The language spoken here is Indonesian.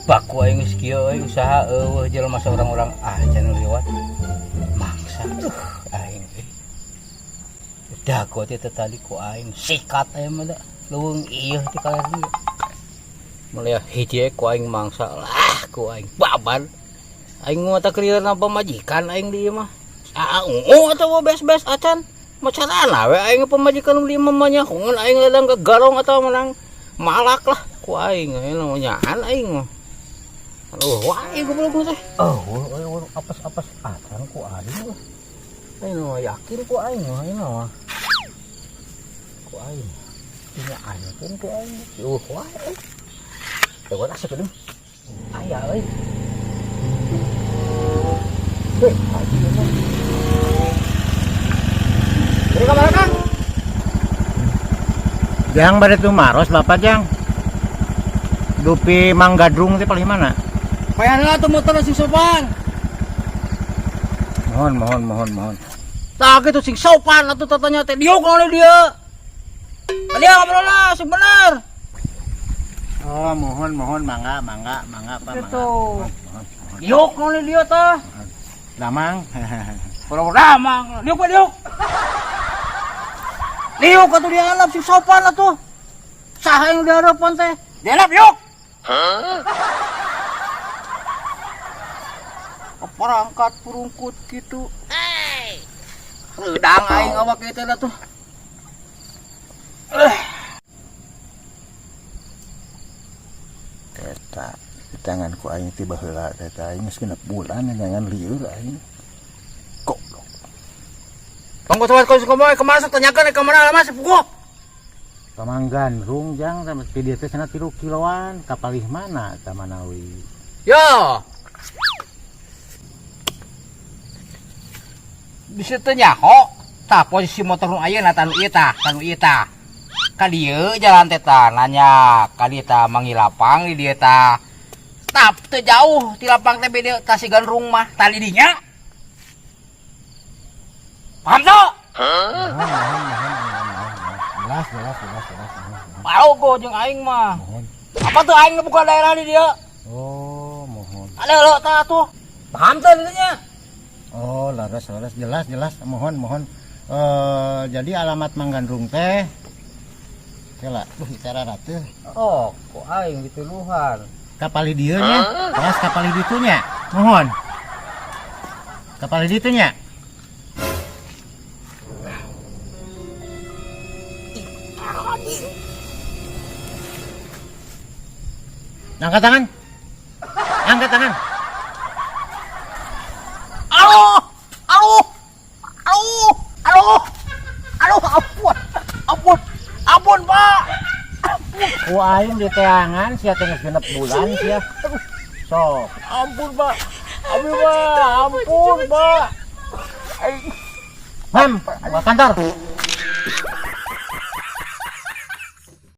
baku aing geus kieu euy usaha eueuh jelema orang-orang cenah liwat. Mangsa aing euy. Dago teh tadi ku aing sikat aya mah da leuweung ieu teh kali. Mulai hiji ku aing mangsa lah ku aing baban. Aing mah teh kelirna pamajikan aing di mah. Atawa bes-bes acan. Macarana we aing pamajikan di mamanya kungan aing ladang ke garong atau menang malak lah ku aing namanya aing mah. Wah, goblok teh. Apes-apes acan ku aing. Aing mah yakin ku aing mah mah. Ku aing. Nya aing ku aing. Wah. Coba asik deung. Aya euy. Hei, haji mah. Dari kamar Kang. Jang bade tuh maros Bapak Jang. Dupi Manggadrung teh paling mana? Payahna tuh motor sing sopan. Mohon. Tah kitu sing sopan atuh tatanya teh diuk oleh dia. Dia ngobrol lah sing bener. Oh, mohon mangga Pak mangga. Diuk oleh dia tah. Damang. Pura-pura mang. Diuk. Diuk atuh dia alap sing sopan atuh. Saha yang dihareupan teh? Dialap diuk. Perangkat purungkut gitu. Redang aing awak kieu teh tuh. Eta di tanganku aing teh baheula eta aing geus genep bulan dengan lieur aing. Goblok. Tunggu sobat kau kemana tanyakan ke mana Mas puguh. Ka Manggandrung Jang tapi dia teh cenah 3 kiloan ka palih mana ka Manawi. Yo. Bisa teu nyaho tah posisi motor nu ayeuna tanu ieu tah ka dieu jalan teh tah nanya ka dieu tah mangilapang di dieu tah tap teu jauh ti lapang teh beda ka si Gandrung mah tali dinya paham tuh? Jelas. Pau go jeung aing mah apa tuh aing buka daerah di dieu Oh, mohon. ada lo tah tuh paham tuh dinya. Oh, laras jelas. Mohon. Jadi alamat Manggandrung teh. Kela, bicara ratu. Oh, kok aing dituluhan. Kapali dieu nya. Kelas kapali ditunya. Mohon. Kapali ditunya. Angkat tangan. Ampun, Pak. Ku aing di teangan sia teh geus genep bulan sia. Sok. Ampun, Pak. Ampun, Pak. Mam, kantor.